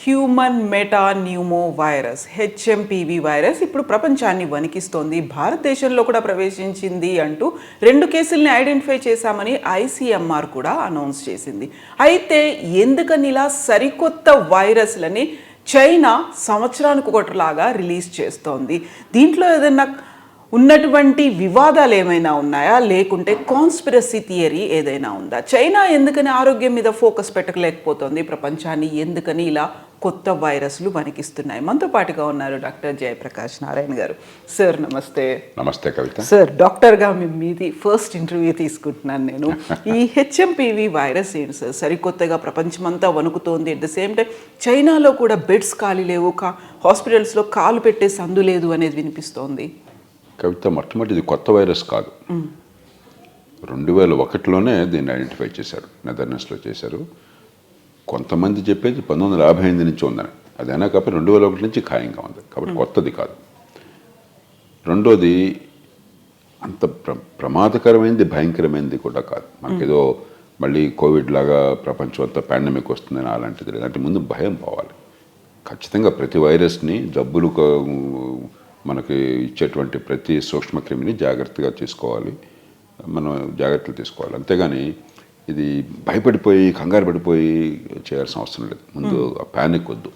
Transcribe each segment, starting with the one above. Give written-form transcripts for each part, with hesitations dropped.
Human metapneumo virus HMPV virus ఇప్పుడు ప్రపంచాన్ని వణికిస్తోంది. భారతదేశంలో కూడా ప్రవేశించింది అంటూ 2 కేసుల్ని ఐడెంటిఫై చేశామని ఐసీఎంఆర్ కూడా అనౌన్స్ చేసింది. అయితే ఎందుకని ఇలా సరికొత్త వైరస్లని చైనా సంవత్సరానికి ఒకటిలాగా రిలీజ్ చేస్తోంది? దీంట్లో ఏదైనా ఉన్నటువంటి వివాదాలు ఏమైనా ఉన్నాయా, లేకుంటే కాన్స్పిరసీ థియరీ ఏదైనా ఉందా? చైనా ఎందుకని ఆరోగ్యం మీద ఫోకస్ పెట్టలేకపోతుంది? ప్రపంచాన్ని ఎందుకని ఇలా కొత్త వైరస్లు వణికిస్తున్నాయి? మనతో పాటుగా ఉన్నారు డాక్టర్ జయప్రకాష్ నారాయణ గారు. సార్ నమస్తే. నమస్తే కవిత. సార్, డాక్టర్గా మీది ఫస్ట్ ఇంటర్వ్యూ తీసుకుంటున్నాను నేను. ఈ హెచ్ఎంపివి వైరస్ ఏంటి సార్? సరికొత్తగా ప్రపంచమంతా వణుకుతోంది. అట్ ద సేమ్ టైం చైనాలో కూడా బెడ్స్ ఖాళీ లేవు, హాస్పిటల్స్లో కాలు పెట్టే సందు లేదు అనేది వినిపిస్తోంది. కవిత, మొట్టమొదటి ఇది కొత్త వైరస్ కాదు. 2001లోనే దీన్ని ఐడెంటిఫై చేశారు, నెదర్లాండ్స్లో చేశారు. కొంతమంది చెప్పేది 1958 నుంచి ఉందని, అదైనా కాబట్టి 2001 నుంచి ఖాయంగా ఉంది, కాబట్టి కొత్తది కాదు. రెండోది అంత ప్రమాదకరమైనది, భయంకరమైనది కూడా కాదు. మనకేదో మళ్ళీ కోవిడ్ లాగా ప్రపంచం అంతా పాండమిక్ వస్తుందని అలాంటిది లేదు. అంటే ముందు భయం పోవాలి. ఖచ్చితంగా ప్రతి వైరస్ని, జబ్బులు మనకి ఇచ్చేటువంటి ప్రతి సూక్ష్మక్రిమిని జాగ్రత్తగా తీసుకోవాలి, మనం జాగ్రత్తలు తీసుకోవాలి. అంతేగాని ఇది భయపడిపోయి కంగారు పడిపోయి చేయాల్సిన అవసరం లేదు. ముందు ఆ ప్యానిక్ వద్దు.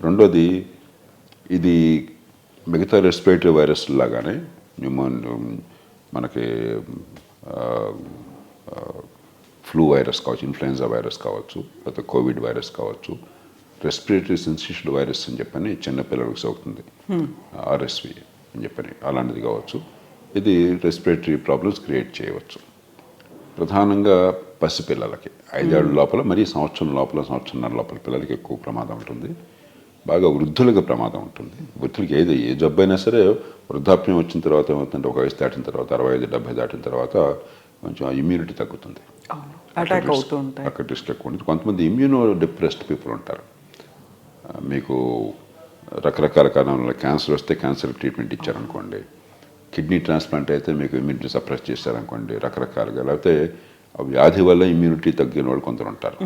రెండోది, ఇది మిగతా రెస్పిరేటరీ వైరస్ లాగానే మనకి ఫ్లూ వైరస్ కావచ్చు, ఇన్ఫ్లుయెన్జా వైరస్ కావచ్చు, లేకపోతే కోవిడ్ వైరస్ కావచ్చు, రెస్పిరేటరీ సిన్సిషియల్ వైరస్ అని చెప్పని చిన్నపిల్లలకు సోకుతుంది, ఆర్ఎస్వి అని చెప్పని అలాంటిది కావచ్చు. ఇది రెస్పిరేటరీ ప్రాబ్లమ్స్ క్రియేట్ చేయవచ్చు. ప్రధానంగా పసిపిల్లలకి 5 ఏళ్ల లోపల, మరి సంవత్సరం లోపల, సంవత్సరంన్నర లోపల పిల్లలకి ఎక్కువ ప్రమాదం ఉంటుంది. బాగా వృద్ధులకు ప్రమాదం ఉంటుంది. వృద్ధులకి ఏ జబ్బు అయినా సరే వృద్ధాప్యం వచ్చిన తర్వాత ఏమవుతుందంటే, ఒక వయసు దాటిన తర్వాత 65-70 దాటిన తర్వాత కొంచెం ఇమ్యూనిటీ తగ్గుతుంది, అక్కడ రిస్క్ ఎక్కువ ఉంటుంది. కొంతమంది ఇమ్యూనో డిప్రెస్డ్ పీపుల్ ఉంటారు. మీకు రకరకాల కారణాల క్యాన్సర్ వస్తే క్యాన్సర్ ట్రీట్మెంట్ ఇచ్చారనుకోండి, కిడ్నీ ట్రాన్స్ప్లాంట్ అయితే మీకు ఇమ్యూనిటీ సప్రెస్ చేశారనుకోండి, రకరకాలుగా. లేకపోతే వ్యాధి వల్ల ఇమ్యూనిటీ తగ్గిన వాళ్ళు కొందరు ఉంటారు,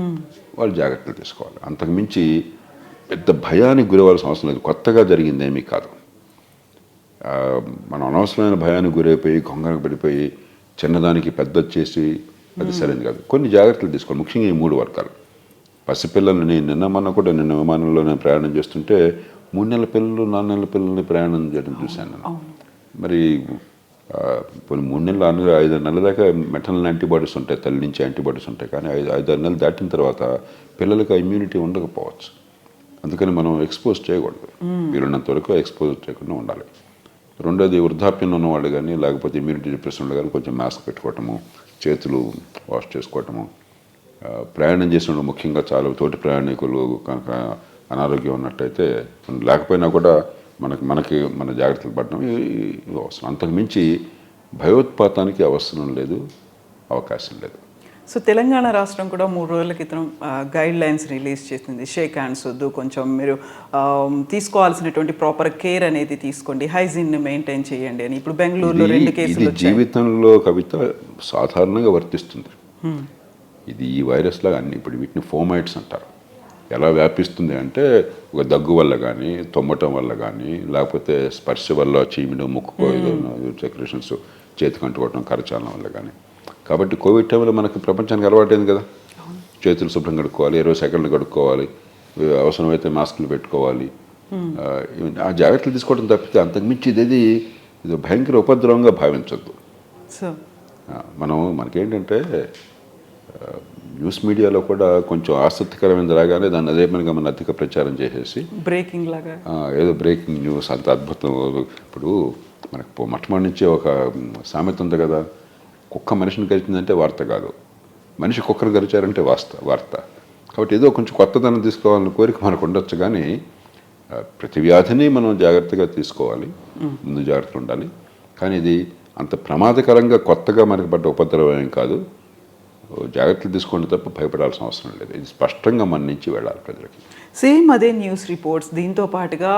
వాళ్ళు జాగ్రత్తలు తీసుకోవాలి. అంతకుమించి పెద్ద భయానికి గురవ్వాల్సిన అవసరం లేదు. కొత్తగా జరిగింది ఏమీ కాదు. మనం అనవసరమైన భయానికి గురైపోయి కొంగరకు పడిపోయి చిన్నదానికి పెద్ద వచ్చేసి అది సరైనది కాదు. కొన్ని జాగ్రత్తలు తీసుకోవాలి, ముఖ్యంగా ఈ 3 వర్గాలు. పసిపిల్లల్ని నిన్న విమానంలో నేను ప్రయాణం చేస్తుంటే 3 నెలల పిల్లలు, 4 నెలల పిల్లల్ని ప్రయాణం చేయడం చూశాను నేను. మరి కొన్ని 3 నెలలు, 5 నెలల దాకా మెటర్నల్ యాంటీబాడీస్ ఉంటాయి, తల్లి నుంచి యాంటీబాడీస్ ఉంటాయి. కానీ 5-6 నెలలు దాటిన తర్వాత పిల్లలకి ఇమ్యూనిటీ ఉండకపోవచ్చు. అందుకని మనం ఎక్స్పోజ్ చేయకూడదు, వీలున్నంత వరకు ఎక్స్పోజ్ చేయకుండా ఉండాలి. రెండోది, వృద్ధాప్యంలో ఉన్నవాళ్ళు కానీ, లేకపోతే ఇమ్యూనిటీ డిప్రెషన్ వాళ్ళు కానీ కొంచెం మాస్క్ పెట్టుకోవటము, చేతులు వాష్ చేసుకోవటము. ప్రయాణం చేసినప్పుడు ముఖ్యంగా చాలా తోటి ప్రయాణికులు కనుక అనారోగ్యం ఉన్నట్టయితే, లేకపోయినా కూడా మన జాగ్రత్తలు పడడం అవసరం. అంతకుమించి భయోత్పాతానికి అవసరం లేదు, అవకాశం లేదు. సో తెలంగాణ రాష్ట్రం కూడా 3 రోజుల క్రితం గైడ్ లైన్స్ రిలీజ్ చేసింది. షేక్ హ్యాండ్స్ వద్దు, కొంచెం మీరు తీసుకోవాల్సినటువంటి ప్రాపర్ కేర్ అనేది తీసుకోండి, హైజీన్ మెయింటైన్ చేయండి అని. ఇప్పుడు బెంగళూరులో 2 కేసులు జీవితంలో కవిత సాధారణంగా వర్తిస్తుంది. ఇది ఈ వైరస్ లాగా అన్ని, ఇప్పుడు వీటిని ఫోమైట్స్ అంటారు. ఎలా వ్యాపిస్తుంది అంటే, ఒక దగ్గు వల్ల కానీ, తొమ్మటం వల్ల కానీ, లేకపోతే స్పర్శ వల్ల చీమిడి, ముక్కు సెక్రేషన్స్ చేతికి అంటుకోవటం, కరచాలనం వల్ల కానీ. కాబట్టి కోవిడ్ టైంలో మనకి ప్రపంచానికి అలవాటైంది కదా, చేతులు శుభ్రం కడుక్కోవాలి, 20 సెకండ్లు కడుక్కోవాలి, అవసరమైతే మాస్కులు పెట్టుకోవాలి. ఆ జాగ్రత్తలు తీసుకోవడం తప్పితే అంతకుమించి ఇది భయంకర ఉపద్రవంగా భావించద్దు. మనకేంటంటే న్యూస్ మీడియాలో కూడా కొంచెం ఆసక్తికరమైనది రాగానే దాన్ని అదే పనిగా మన అధిక ప్రచారం చేసేసి బ్రేకింగ్ లాగా ఏదో బ్రేకింగ్ న్యూస్ అంత అద్భుతం. ఇప్పుడు మనకు మొట్టమొదటి నుంచి ఒక సామెత ఉంది కదా, కుక్క మనిషిని గరిచిందంటే వార్త కాదు, మనిషి కుక్కను గరిచారంటే వార్త. కాబట్టి ఏదో కొంచెం కొత్తదనం తీసుకోవాలని కోరిక మనకు ఉండొచ్చు, కానీ ప్రతి వ్యాధిని మనం జాగ్రత్తగా తీసుకోవాలి, ముందు జాగ్రత్తలు ఉండాలి. కానీ ఇది అంత ప్రమాదకరంగా కొత్తగా మనకి పడ్డ ఉపద్రవం కాదు. జాగ్రత్తలు తీసుకోండి తప్ప భయపడాల్సిన అవసరం లేదు. ఇది స్పష్టంగా మన నుంచి వెళ్ళాలి ప్రజలకి. సేమ్ అదే న్యూస్ రిపోర్ట్స్, దీంతో పాటుగా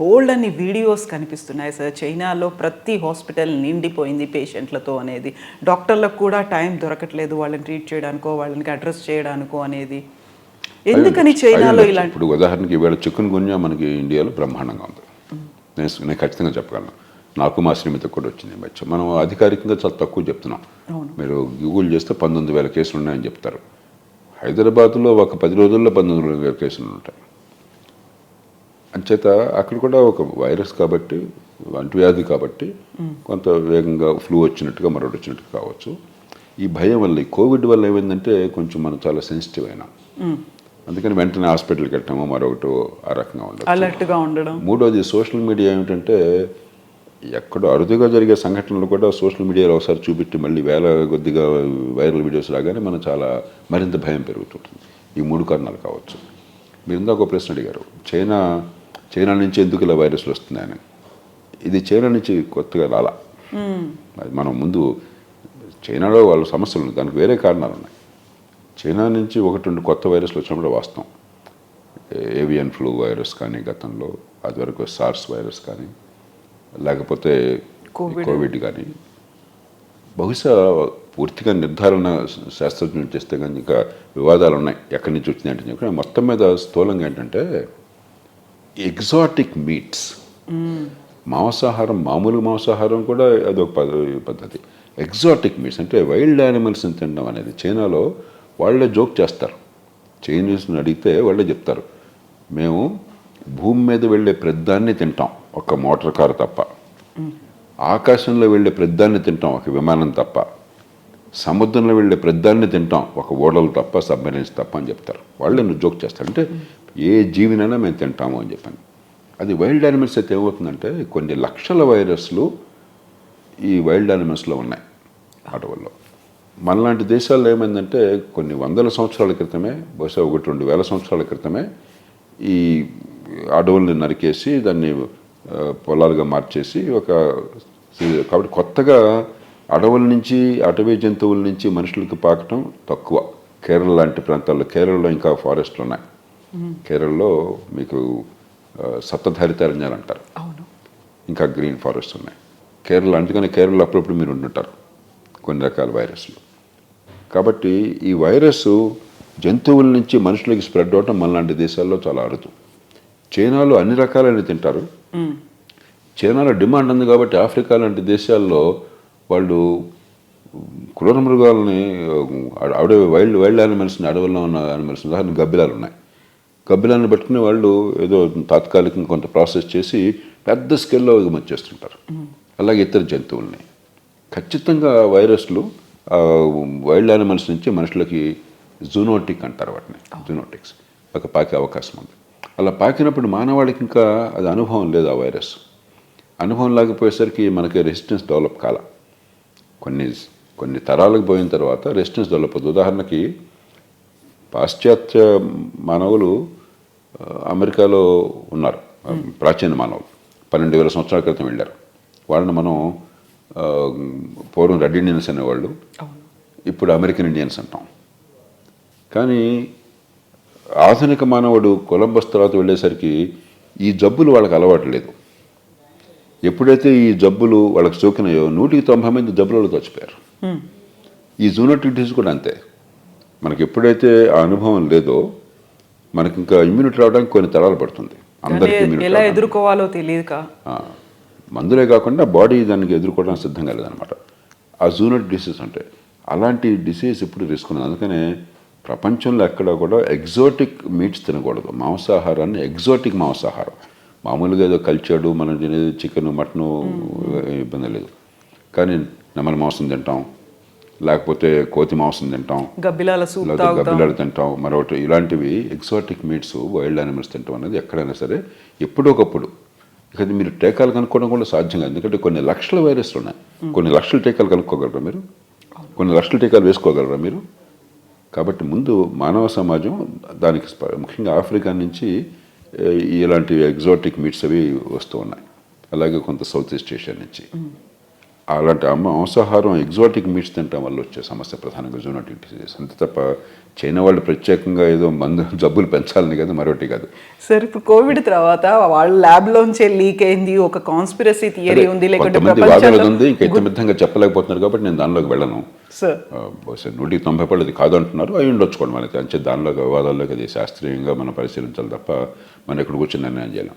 బోల్డ్ అన్ని వీడియోస్ కనిపిస్తున్నాయి సార్. చైనాలో ప్రతి హాస్పిటల్ నిండిపోయింది పేషెంట్లతో అనేది, డాక్టర్లకు కూడా టైం దొరకట్లేదు వాళ్ళని ట్రీట్ చేయడానికో, వాళ్ళని అడ్రస్ చేయడానికో అనేది. ఎందుకని చైనాలో ఇలాంటి ఇప్పుడు ఉదాహరణకి ఈవేళ చికెన్ గున్యా మనకి ఇండియాలో బ్రహ్మాండంగా ఉంది. నేను ఖచ్చితంగా చెప్పగలను. నాకు మా శ్రీమతికి కూడా వచ్చింది ఈ మధ్య. మనం అధికారికంగా చాలా తక్కువ చెప్తున్నాం. మీరు గూగుల్ చేస్తే 19,000 కేసులు ఉన్నాయని చెప్తారు. హైదరాబాద్లో ఒక 10 రోజుల్లో 19,000 కేసులు ఉంటాయి. అంచేత అక్కడ కూడా ఒక వైరస్ కాబట్టి, అంటువ్యాధి కాబట్టి కొంత వేగంగా ఫ్లూ వచ్చినట్టుగా మరొకటి వచ్చినట్టుగా కావచ్చు. ఈ భయం వల్ల, ఈ కోవిడ్ వల్ల ఏమైందంటే కొంచెం మనం చాలా సెన్సిటివ్ అయినాం. అందుకని వెంటనే హాస్పిటల్కి వెళ్ళటము, మరొకటి ఆ రకంగా ఉండదు. అలర్ట్గా ఉండడం. మూడోది సోషల్ మీడియా ఏమిటంటే ఎక్కడో అరుదుగా జరిగే సంఘటనలు కూడా సోషల్ మీడియాలో ఒకసారి చూపెట్టి మళ్ళీ వేల కొద్దిగా వైరల్ వీడియోస్ రాగానే మనం చాలా మరింత భయం పెరుగుతుంటుంది. ఈ 3 కారణాలు కావచ్చు. మీరు ఇందాక ఒక ప్రశ్న అడిగారు, చైనా నుంచి ఎందుకు ఇలా వైరస్లు వస్తున్నాయని. ఇది చైనా నుంచి కొత్తగా రాలా. మనం ముందు చైనాలో వాళ్ళ సమస్యలు ఉన్నాయి, దానికి వేరే కారణాలు ఉన్నాయి. చైనా నుంచి 1-2 కొత్త వైరస్లు వచ్చినప్పుడు వాస్తవం. ఏవియన్ ఫ్లూ వైరస్ కానీ గతంలో, అది వరకు సార్స్ వైరస్ కానీ, లేకపోతే కోవిడ్ కానీ, బహుశా పూర్తిగా నిర్ధారణ శాస్త్రజ్ఞులు చేస్తే కానీ ఇంకా వివాదాలు ఉన్నాయి ఎక్కడి నుంచి వచ్చిందంటే చెప్పి. మొత్తం మీద స్థూలంగా ఏంటంటే ఎగ్జాటిక్ మీట్స్, మాంసాహారం, మామూలు మాంసాహారం కూడా అదొక పద్ధతి. ఎగ్జాటిక్ మీట్స్ అంటే వైల్డ్ యానిమల్స్ని తినడం అనేది చైనాలో వాళ్ళే జోక్ చేస్తారు. చైనీస్ని అడిగితే వాళ్ళే చెప్తారు, మేము భూమి మీద వెళ్ళే ప్రతిదాన్ని తింటాం ఒక మోటార్ కారు తప్ప, ఆకాశంలో వెళ్ళే ప్రతిదాన్ని తింటాం ఒక విమానం తప్ప, సముద్రంలో వెళ్ళే ప్రతిదాన్ని తింటాం ఒక ఓడలు తప్ప, సబ్మెరైన్స్ తప్ప అని చెప్తారు. వాళ్ళే జోక్ చేస్తారు. అంటే ఏ జీవినైనా మేము తింటాము అని చెప్పాను. అది వైల్డ్ యానిమల్స్ అయితే ఏమవుతుందంటే కొన్ని లక్షల వైరస్లు ఈ వైల్డ్ యానిమల్స్లో ఉన్నాయి అడవుల్లో. మనలాంటి దేశాల్లో ఏమైందంటే కొన్ని వందల సంవత్సరాల క్రితమే, బహుశా 1-2 వేల సంవత్సరాల క్రితమే ఈ అడవుల్ని నరికేసి దాన్ని పొలాలుగా మార్చేసి కాబట్టి కొత్తగా అడవుల నుంచి, అటవీ జంతువుల నుంచి మనుషులకు పాకటం తక్కువ. కేరళ లాంటి ప్రాంతాల్లో, కేరళలో ఇంకా ఫారెస్ట్లు ఉన్నాయి. కేరళలో మీకు సప్తధారిత అరణ్యాలు అంటారు, ఇంకా గ్రీన్ ఫారెస్ట్ ఉన్నాయి కేరళ. అందుకని కేరళలో అప్పుడప్పుడు మీరు ఉంటుంటారు కొన్ని రకాల వైరస్లు. కాబట్టి ఈ వైరస్ జంతువుల నుంచి మనుషులకి స్ప్రెడ్ అవటం మనలాంటి దేశాల్లో చాలా అరుదు. చైనాలో అన్ని రకాలని తింటారు. చైనాలో డిమాండ్ ఉంది కాబట్టి ఆఫ్రికా లాంటి దేశాల్లో వాళ్ళు క్రూర మృగాలని, వైల్డ్ యానిమల్స్ని, అడవుల్లో ఉన్న యానిమల్స్, ఉదాహరణ గబ్బిలాలు ఉన్నాయి. గబ్బిలాన్ని పట్టుకుని వాళ్ళు ఏదో తాత్కాలికంగా కొంత ప్రాసెస్ చేసి పెద్ద స్కేల్లో ఎగుమతి చేస్తుంటారు. అలాగే ఇతర జంతువుల్ని. ఖచ్చితంగా వైరస్లు వైల్డ్ యానిమల్స్ నుంచి మనుషులకి జూనోటిక్ అంటారు వాటిని, జూనోటిక్స్ ఒక పాకే అవకాశం ఉంది. అలా పాకినప్పుడు మానవాళికి ఇంకా అది అనుభవం లేదు. ఆ వైరస్ అనుభవం లేకపోయేసరికి మనకి రెసిస్టెన్స్ డెవలప్ కాల. కొన్ని తరాలకు పోయిన తర్వాత రెసిస్టెన్స్ డెవలప్ అవుతుంది. ఉదాహరణకి పాశ్చాత్య మానవులు అమెరికాలో ఉన్నారు, ప్రాచీన మానవులు 12,000 సంవత్సరాల క్రితం వెళ్ళారు. వాళ్ళని మనం పూర్వం రెడ్ ఇండియన్స్ అనేవాళ్ళు, ఇప్పుడు అమెరికన్ ఇండియన్స్ అంటాం. కానీ ఆధునిక మానవుడు కొలంబస్ తర్వాత వెళ్ళేసరికి ఈ జబ్బులు వాళ్ళకి అలవాటు లేదు. ఎప్పుడైతే ఈ జబ్బులు వాళ్ళకి సోకినాయో 190 మంది జబ్బులలో చచ్చిపోయారు. ఈ జూనోటిక్ డిసీజ్ కూడా అంతే. మనకి ఎప్పుడైతే ఆ అనుభవం లేదో మనకి ఇంకా ఇమ్యూనిటీ రావడానికి కొన్ని తరాలు పడుతుంది. అందరికీ ఎలా ఎదుర్కోవాలో తెలియక మందులే కాకుండా బాడీ దానికి ఎదుర్కోవడానికి సిద్ధంగా లేదనమాట. ఆ జూనోటిక్ డిసీజ్ అంటే అలాంటి డిసీజ్ ఇప్పుడు రిస్క్ ఉంది. అందుకనే ప్రపంచంలో ఎక్కడ కూడా ఎగ్జోటిక్ మీట్స్ తినకూడదు. మాంసాహారాన్ని ఎగ్జోటిక్ మాంసాహారం, మామూలుగా ఏదో కల్చర్డు మనం తినేది చికెన్, మటను ఇబ్బంది లేదు. కానీ నెమలి మాంసం తింటాం, లేకపోతే కోతి మాంసం తింటాం, గబ్బిలాలు తింటాం, మరొకటి ఇలాంటివి ఎగ్జాటిక్ మీట్స్, వైల్డ్ యానిమల్స్ తింటాం అనేది ఎక్కడైనా సరే ఎప్పుడో ఒకప్పుడు. ఇక మీరు టీకాలు కనుక్కోవడం కూడా సాధ్యం కాదు. ఎందుకంటే కొన్ని లక్షల వైరస్లు ఉన్నాయి. కొన్ని లక్షల టీకాలు కనుక్కోగలరా మీరు? కొన్ని లక్షల టీకాలు వేసుకోగలరా మీరు? కాబట్టి ముందు మానవ సమాజం దానికి, ముఖ్యంగా ఆఫ్రికా నుంచి ఇలాంటి ఎగ్జాటిక్ మీట్స్ అవి వస్తూ ఉన్నాయి. అలాగే కొంత సౌత్ ఈస్ట్ ఏషియా నుంచి. అలాంటి మాంసాహారం ఎగ్జాటిక్ మీట్స్ తినటం వల్ల వచ్చే సమస్య ప్రధానంగా జూనోటిక్ డిసీజెస్. అంతే తప్ప చైనా వాళ్ళు ప్రత్యేకంగా ఏదో జబ్బులు పెంచాలని కాదు, మరొకటి కాదు. సార్ ఇప్పుడు కోవిడ్ తర్వాత వాళ్ళ ల్యాబ్లోంచే లీక్ అయింది, ఒక కాన్స్పిరసీ థియరీ ఉంది, లేకుంటే కొంతమంది వాదనలు ప్రపంచంలో ఉంది, ఇంకా ఇతమితంగా చెప్పలేకపోతున్నారు కాబట్టి నేను దానిలోకి వెళ్ళను. సార్ బహుశా 190 అది కాదు అంటున్నారు, అవి ఉండొచ్చుకోండి మనకి. అంతే దానిలో వివాదాల్లోకి అది శాస్త్రీయంగా మనం పరిశీలించాలి తప్ప మనం ఎక్కడికి వచ్చి నిర్ణయం చేయలేం.